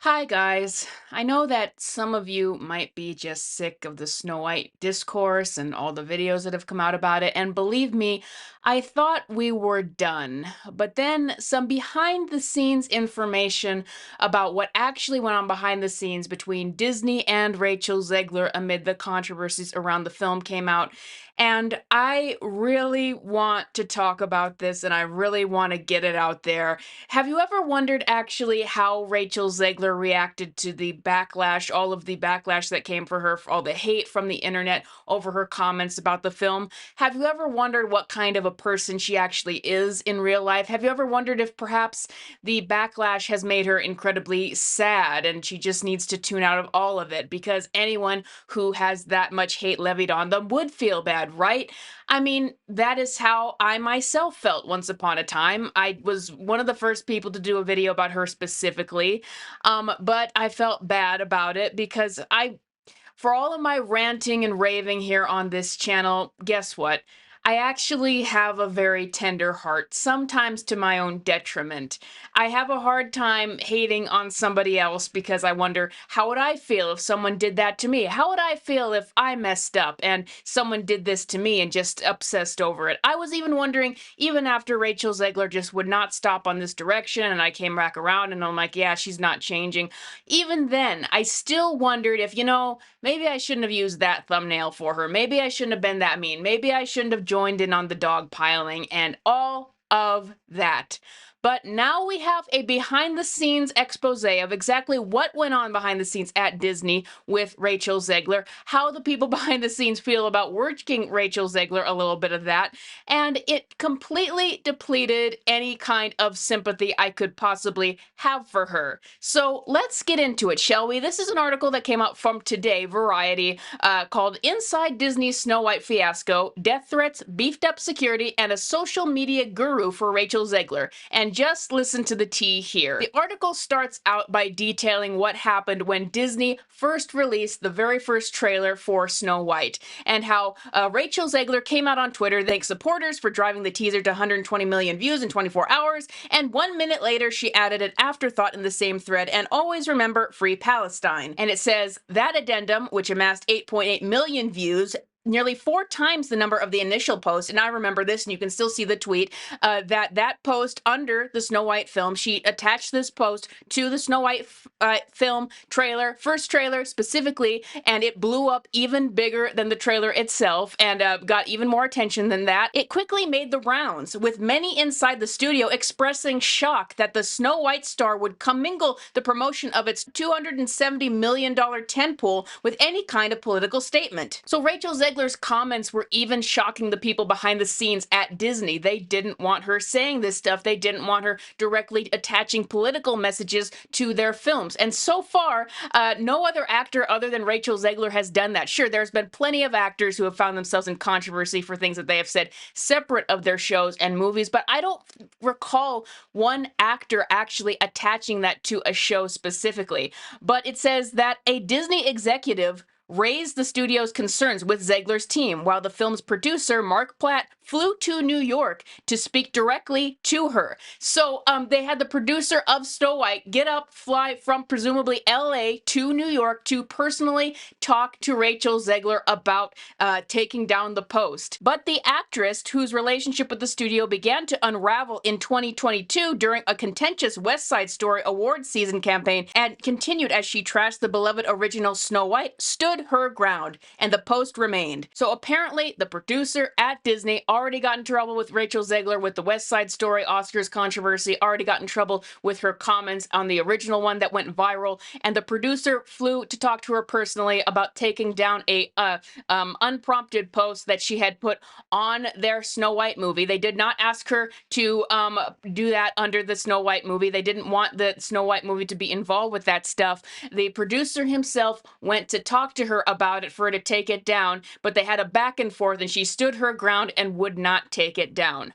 Hi, guys. I know that some of you might be just sick of the Snow White discourse and all the videos that have come out about it. And believe me, I thought we were done. But then some behind the scenes information about what actually went on behind the scenes between Disney and Rachel Zegler amid the controversies around the film came out. And I really want to talk about this and I really want to get it out there. Have you ever wondered actually how Rachel Zegler reacted to the backlash, all of the backlash that came for her, for all the hate from the internet over her comments about the film? Have you ever wondered what kind of a person she actually is in real life? Have you ever wondered if perhaps the backlash has made her incredibly sad and she just needs to tune out of all of it because anyone who has that much hate levied on them would feel bad, right? I mean, that is how I myself felt once upon a time. I was one of the first people to do a video about her specifically, but I felt bad about it because for all of my ranting and raving here on this channel, guess what? I actually have a very tender heart, sometimes to my own detriment. I have a hard time hating on somebody else because I wonder, how would I feel if someone did that to me? How would I feel if I messed up and someone did this to me and just obsessed over it? I was even wondering, even after Rachel Zegler just would not stop on this direction and I came back around and I'm like, yeah, she's not changing. Even then, I still wondered if, maybe I shouldn't have used that thumbnail for her. Maybe I shouldn't have been that mean. Maybe I shouldn't have joined in on the dog piling and all of that. But now we have a behind the scenes expose of exactly what went on behind the scenes at Disney with Rachel Zegler, how the people behind the scenes feel about working Rachel Zegler, a little bit of that, and it completely depleted any kind of sympathy I could possibly have for her. So let's get into it, shall we? This is an article that came out from Today, Variety, called Inside Disney's Snow White Fiasco, Death Threats, Beefed Up Security, and a Social Media Guru for Rachel Zegler. And just listen to the tea here. The article starts out by detailing what happened when Disney first released the very first trailer for Snow White, and how Rachel Zegler came out on Twitter to thank supporters for driving the teaser to 120 million views in 24 hours, and 1 minute later she added an afterthought in the same thread, and always remember Free Palestine. And it says, that addendum, which amassed 8.8 million views, nearly 4 times the number of the initial post, and I remember this, and you can still see the tweet, that post under the Snow White film, she attached this post to the Snow White film trailer, first trailer specifically, and it blew up even bigger than the trailer itself, and got even more attention than that. It quickly made the rounds, with many inside the studio expressing shock that the Snow White star would commingle the promotion of its $270 million tentpole with any kind of political statement. So Rachel Zegler's comments were even shocking the people behind the scenes at Disney. They didn't want her saying this stuff. They didn't want her directly attaching political messages to their films. And so far, no other actor other than Rachel Zegler has done that. Sure, there's been plenty of actors who have found themselves in controversy for things that they have said separate of their shows and movies, but I don't recall one actor actually attaching that to a show specifically. But it says that a Disney executive raised the studio's concerns with Zegler's team, while the film's producer, Mark Platt, flew to New York to speak directly to her. So they had the producer of Snow White get up, fly from presumably LA to New York to personally talk to Rachel Zegler about taking down the post. But the actress, whose relationship with the studio began to unravel in 2022 during a contentious West Side Story awards season campaign and continued as she trashed the beloved original Snow White, stood her ground, and the post remained. So apparently, the producer at Disney already got in trouble with Rachel Zegler with the West Side Story Oscars controversy, already got in trouble with her comments on the original one that went viral, and the producer flew to talk to her personally about taking down a unprompted post that she had put on their Snow White movie. They did not ask her to do that under the Snow White movie. They didn't want the Snow White movie to be involved with that stuff. The producer himself went to talk to her about it for her to take it down, but they had a back and forth and she stood her ground and would not take it down.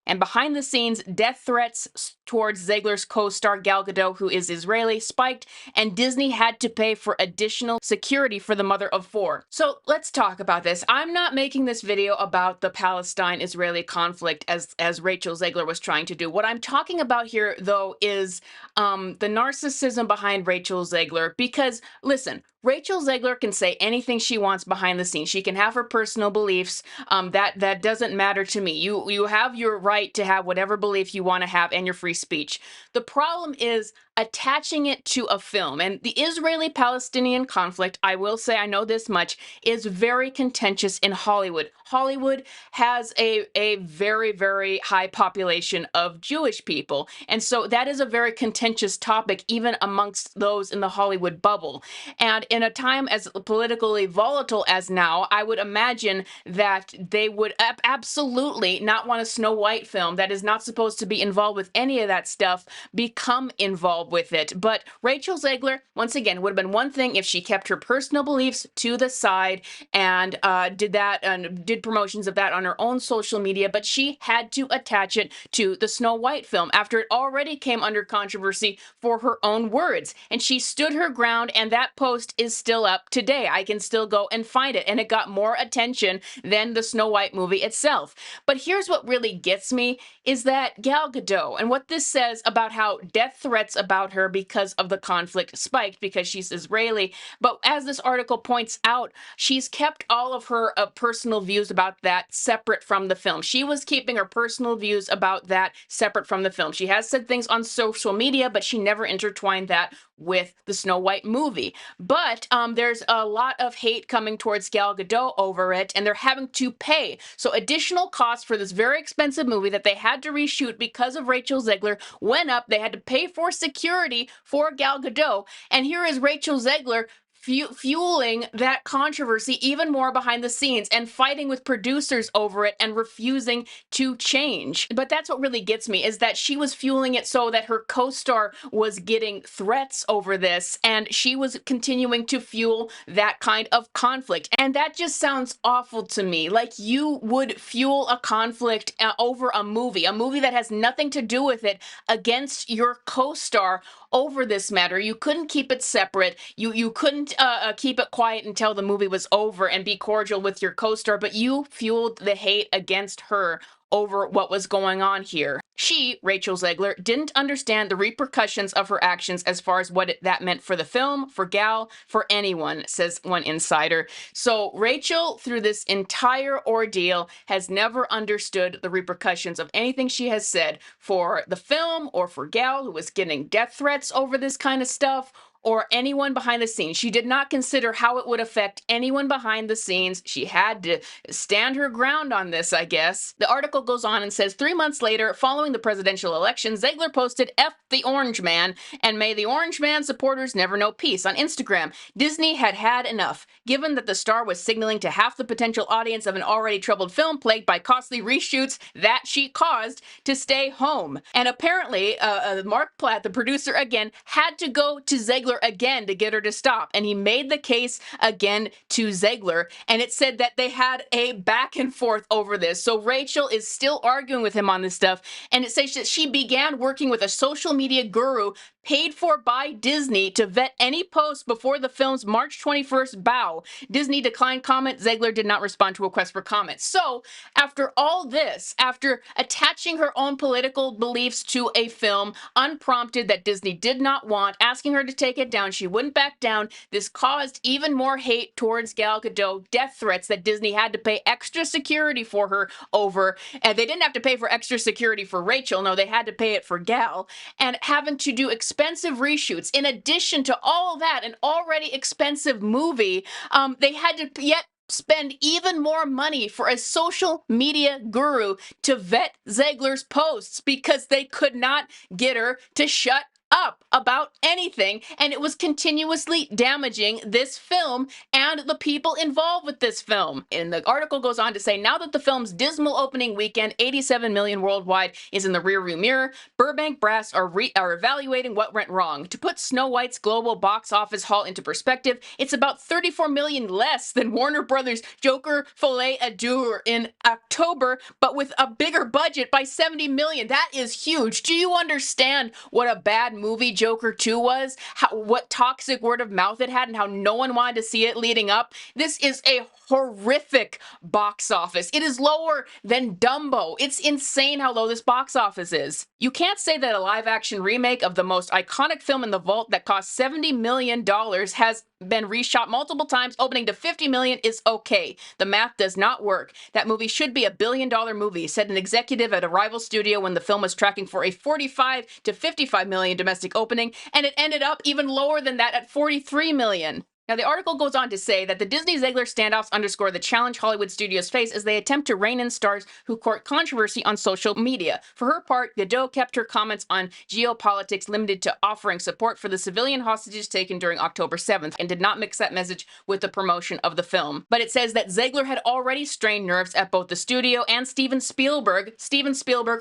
And behind the scenes, death threats towards Zegler's co-star Gal Gadot, who is Israeli, spiked, and Disney had to pay for additional security for the mother of four. So let's talk about this. I'm not making this video about the Palestine-Israeli conflict as Rachel Zegler was trying to do. What I'm talking about here, though, is the narcissism behind Rachel Zegler. Because, listen, Rachel Zegler can say anything she wants behind the scenes. She can have her personal beliefs. That doesn't matter to me. You have your right to have whatever belief you want to have and your free speech. The problem is attaching it to a film. And the Israeli-Palestinian conflict, I will say, I know this much, is very contentious in Hollywood. Hollywood has a very, very high population of Jewish people. And so that is a very contentious topic, even amongst those in the Hollywood bubble. And in a time as politically volatile as now, I would imagine that they would absolutely not want a Snow White film that is not supposed to be involved with any of that stuff become involved with it. But Rachel Zegler, once again, would have been one thing if she kept her personal beliefs to the side and did promotions of that on her own social media, but she had to attach it to the Snow White film after it already came under controversy for her own words. And she stood her ground, and that post is still up today. I can still go and find it, and it got more attention than the Snow White movie itself. But here's what really gets me is that Gal Gadot, and what this says about how death threats about her because of the conflict spiked because she's Israeli. But as this article points out, she's kept all of her personal views about that separate from the film. She was keeping her personal views about that separate from the film. She has said things on social media, but she never intertwined that with the Snow White movie. But there's a lot of hate coming towards Gal Gadot over it, and they're having to pay. So additional costs for this very expensive movie that they had to reshoot because of Rachel Zegler went up. They had to pay for security for Gal Gadot. And here is Rachel Zegler fueling that controversy even more behind the scenes and fighting with producers over it and refusing to change. But that's what really gets me, is that she was fueling it so that her co-star was getting threats over this, and she was continuing to fuel that kind of conflict. And that just sounds awful to me. Like, you would fuel a conflict over a movie that has nothing to do with it, against your co-star over this matter. You couldn't keep it separate. You couldn't keep it quiet until the movie was over and be cordial with your co-star, but you fueled the hate against her over what was going on here. She, Rachel Zegler, didn't understand the repercussions of her actions as far as what that meant for the film, for Gal, for anyone, says one insider. So Rachel, through this entire ordeal, has never understood the repercussions of anything she has said for the film or for Gal, who was getting death threats over this kind of stuff, or anyone behind the scenes. She did not consider how it would affect anyone behind the scenes. She had to stand her ground on this, I guess. The article goes on and says, 3 months later, following the presidential election, Zegler posted "F the Orange Man" and "May the Orange Man supporters never know peace" on Instagram. Disney had had enough, given that the star was signaling to half the potential audience of an already troubled film plagued by costly reshoots that she caused to stay home. And apparently, Mark Platt, the producer again, had to go to Zegler again to get her to stop, and he made the case again to Zegler, and it said that they had a back and forth over this. So Rachel is still arguing with him on this stuff, and it says that she began working with a social media guru paid for by Disney to vet any post before the film's March 21st bow. Disney declined comment. Zegler did not respond to a request for comment. So after all this, after attaching her own political beliefs to a film unprompted that Disney did not want, asking her to take it down, she wouldn't back down. This caused even more hate towards Gal Gadot, death threats that Disney had to pay extra security for her over. And they didn't have to pay for extra security for Rachel. No, they had to pay it for Gal. And having to do expensive reshoots. In addition to all that, an already expensive movie, they had to yet spend even more money for a social media guru to vet Zegler's posts because they could not get her to shut up about anything, and it was continuously damaging this film and understand the people involved with this film. And the article goes on to say, now that the film's dismal opening weekend, 87 million worldwide, is in the rearview mirror, Burbank brass are evaluating what went wrong. To put Snow White's global box office haul into perspective, it's about 34 million less than Warner Brothers' Joker Folie à Deux in October, but with a bigger budget by 70 million. That is huge. Do you understand what a bad movie Joker 2 was? What toxic word of mouth it had and how no one wanted to see it leading up? This is a horrific box office. It is lower than Dumbo. It's insane how low this box office is. You can't say that a live-action remake of the most iconic film in the vault that cost $70 million has been reshot multiple times, opening to $50 million is okay. The math does not work. That movie should be $1 billion movie, said an executive at a rival studio when the film was tracking for a 45 to 55 million domestic opening, and it ended up even lower than that at 43 million. Now, the article goes on to say that the Disney-Zegler standoffs underscore the challenge Hollywood studios face as they attempt to rein in stars who court controversy on social media. For her part, Gadot kept her comments on geopolitics limited to offering support for the civilian hostages taken during October 7th and did not mix that message with the promotion of the film. But it says that Zegler had already strained nerves at both the studio and Steven Spielberg,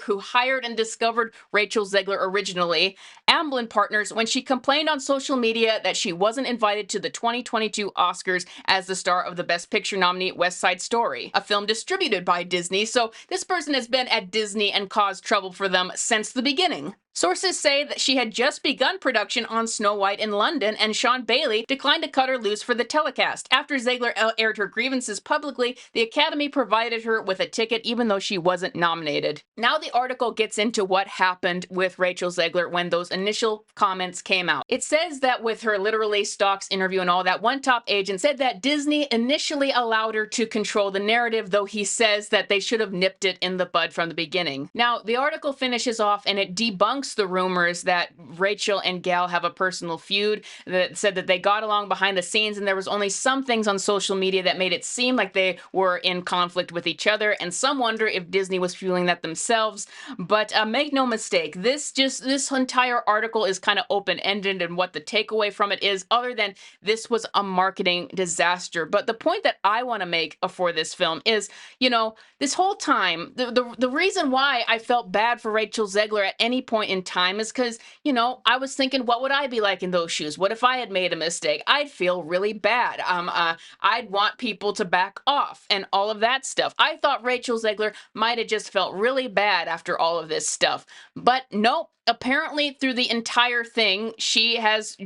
who hired and discovered Rachel Zegler originally, Amblin Partners, when she complained on social media that she wasn't invited to the 2022 Oscars as the star of the Best Picture nominee West Side Story, a film distributed by Disney. So this person has been at Disney and caused trouble for them since the beginning. Sources say that she had just begun production on Snow White in London, and Sean Bailey declined to cut her loose for the telecast. After Zegler aired her grievances publicly, the Academy provided her with a ticket even though she wasn't nominated. Now the article gets into what happened with Rachel Zegler when those initial comments came out. It says that with her literally stocks interview and all that, one top agent said that Disney initially allowed her to control the narrative, though he says that they should have nipped it in the bud from the beginning. Now, the article finishes off and it debunks the rumors that Rachel and Gal have a personal feud, that said that they got along behind the scenes and there was only some things on social media that made it seem like they were in conflict with each other, and some wonder if Disney was fueling that themselves. But make no mistake, this entire article is kind of open-ended, and what the takeaway from it is, other than this was a marketing disaster. But the point that I want to make for this film is, you know, this whole time, the reason why I felt bad for Rachel Zegler at any point in time is because, you know, I was thinking, what would I be like in those shoes? What if I had made a mistake? I'd feel really bad. I'd want people to back off and all of that stuff. I thought Rachel Zegler might have just felt really bad after all of this stuff. But nope. Apparently, through the entire thing, she has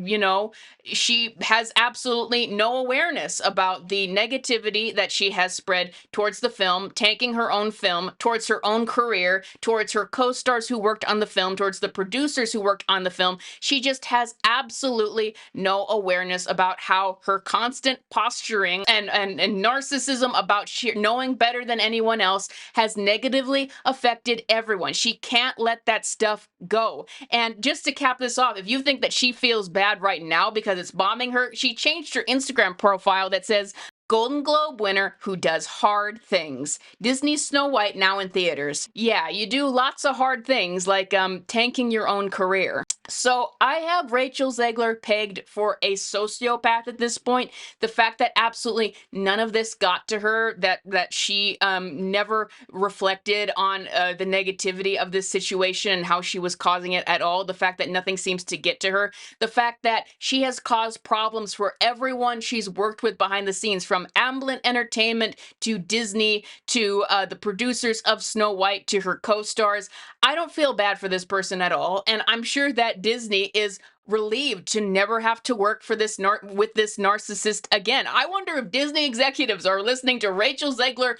absolutely no awareness about the negativity that she has spread towards the film, tanking her own film, towards her own career, towards her co-stars who worked on the film, towards the producers who worked on the film. She just has absolutely no awareness about how her constant posturing and narcissism about knowing better than anyone else has negatively affected everyone. She can't let that stuff go. And just to cap this off, if you think that she feels bad right now because it's bombing her, she changed her Instagram profile that says, Golden Globe winner who does hard things. Disney's Snow White now in theaters. Yeah, you do lots of hard things like tanking your own career. So I have Rachel Zegler pegged for a sociopath at this point. The fact that absolutely none of this got to her, that she never reflected on the negativity of this situation and how she was causing it at all. The fact that nothing seems to get to her. The fact that she has caused problems for everyone she's worked with behind the scenes, from Amblin Entertainment to Disney to the producers of Snow White to her co-stars. I don't feel bad for this person at all, and I'm sure that Disney is relieved to never have to work for this with this narcissist again. I wonder if Disney executives are listening to Rachel Zegler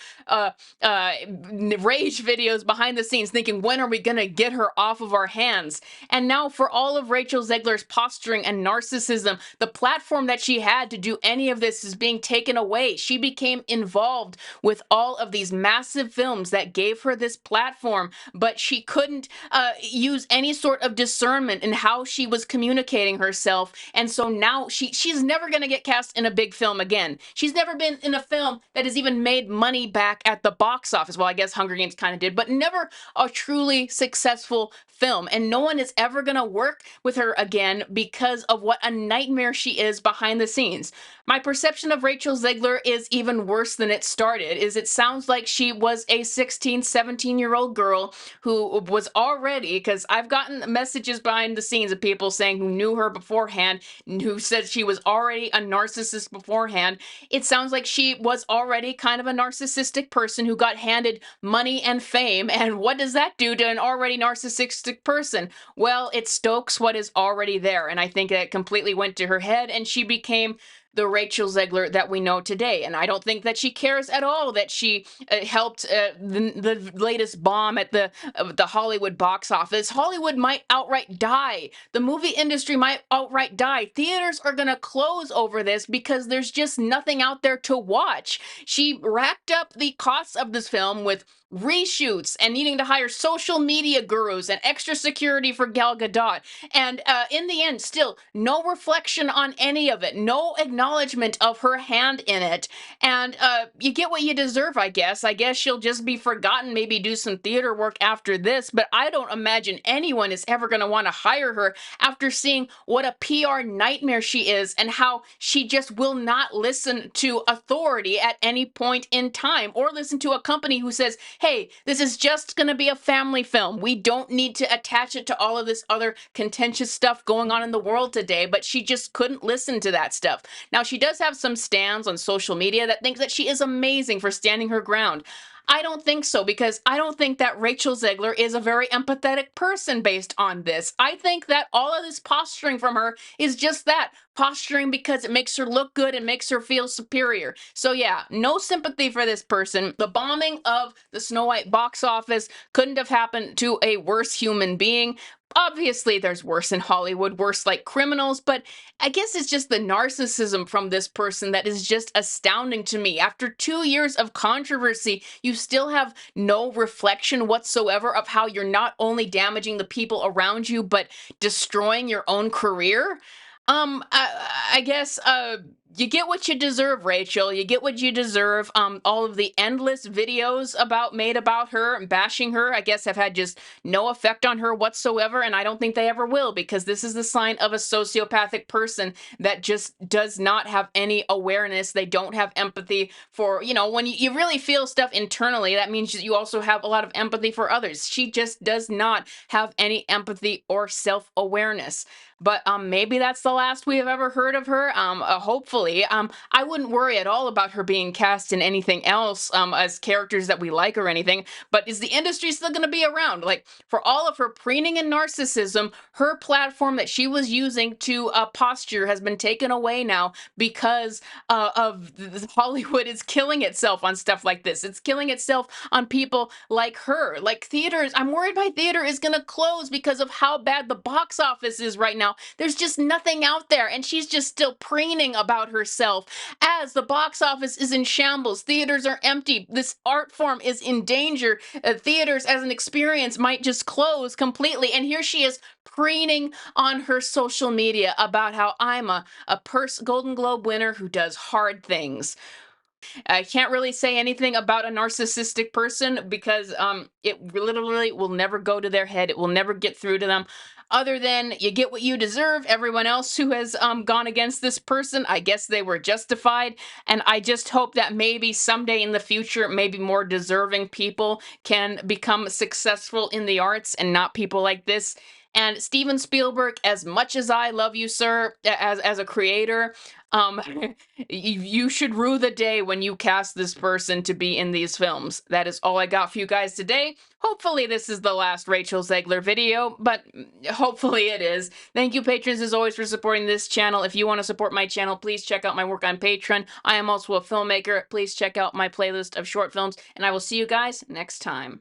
rage videos behind the scenes thinking, when are we gonna get her off of our hands? And now for all of Rachel Zegler's posturing and narcissism, the platform that she had to do any of this is being taken away. She became involved with all of these massive films that gave her this platform, but she couldn't use any sort of discernment in how she was communicating communicating herself, and so now she's never going to get cast in a big film again. She's never been in a film that has even made money back at the box office. Well, I guess Hunger Games kind of did, but never a truly successful film. And no one is ever going to work with her again because of what a nightmare she is behind the scenes. My perception of Rachel Zegler is even worse than it started. Is it sounds like she was a 16, 17-year-old girl who was already, because I've gotten messages behind the scenes of people saying who knew her beforehand, who said she was already a narcissist beforehand. It sounds like she was already kind of a narcissistic person who got handed money and fame. And what does that do to an already narcissistic person? Well, it stokes what is already there. And I think that completely went to her head, and she became the Rachel Zegler that we know today. And I don't think that she cares at all that she helped the latest bomb at the Hollywood box office. Hollywood might outright die. The movie industry might outright die. Theaters are going to close over this because there's just nothing out there to watch. She racked up the costs of this film with reshoots and needing to hire social media gurus and extra security for Gal Gadot. And in the end, still no reflection on any of it, no acknowledgement of her hand in it. And you get what you deserve, I guess. I guess she'll just be forgotten, maybe do some theater work after this. But I don't imagine anyone is ever going to want to hire her after seeing what a PR nightmare she is and how she just will not listen to authority at any point in time, or listen to a company who says, hey, this is just going to be a family film. We don't need to attach it to all of this other contentious stuff going on in the world today. But she just couldn't listen to that stuff. Now, she does have some stands on social media that think that she is amazing for standing her ground. I don't think so, because I don't think that Rachel Zegler is a very empathetic person based on this. I think that all of this posturing from her is just that, posturing because it makes her look good and makes her feel superior. So yeah, no sympathy for this person. The bombing of the Snow White box office couldn't have happened to a worse human being. Obviously, there's worse in Hollywood, worse like criminals, but I guess it's just the narcissism from this person that is just astounding to me. After 2 years of controversy, you still have no reflection whatsoever of how you're not only damaging the people around you, but destroying your own career. I guess, you get what you deserve, Rachel. You get what you deserve. All of the endless videos made about her and bashing her, I guess, have had just no effect on her whatsoever, and I don't think they ever will, because this is the sign of a sociopathic person that just does not have any awareness. They don't have empathy for, when you really feel stuff internally, that means you also have a lot of empathy for others. She just does not have any empathy or self-awareness. But maybe that's the last we have ever heard of her. Hopefully. I wouldn't worry at all about her being cast in anything else as characters that we like or anything. But is the industry still going to be around? Like, for all of her preening and narcissism, her platform that she was using to posture has been taken away now because of Hollywood is killing itself on stuff like this. It's killing itself on people like her. Like theaters, I'm worried my theater is going to close because of how bad the box office is right now. There's just nothing out there, and she's just still preening about herself as the box office is in shambles. Theaters are empty. This art form is in danger. Theaters as an experience might just close completely, and here she is preening on her social media about how I'm a Golden Globe winner who does hard things. I can't really say anything about a narcissistic person because it literally will never go to their head. It will never get through to them. Other than you get what you deserve. Everyone else who has gone against this person, I guess they were justified. And I just hope that maybe someday in the future, maybe more deserving people can become successful in the arts and not people like this. And Steven Spielberg, as much as I love you, sir, as a creator, um, you should rue the day when you cast this person to be in these films. That is all I got for you guys today. Hopefully this is the last Rachel Zegler video, but hopefully it is. Thank you, patrons, as always, for supporting this channel. If you want to support my channel, please check out my work on Patreon. I am also a filmmaker. Please check out my playlist of short films, and I will see you guys next time.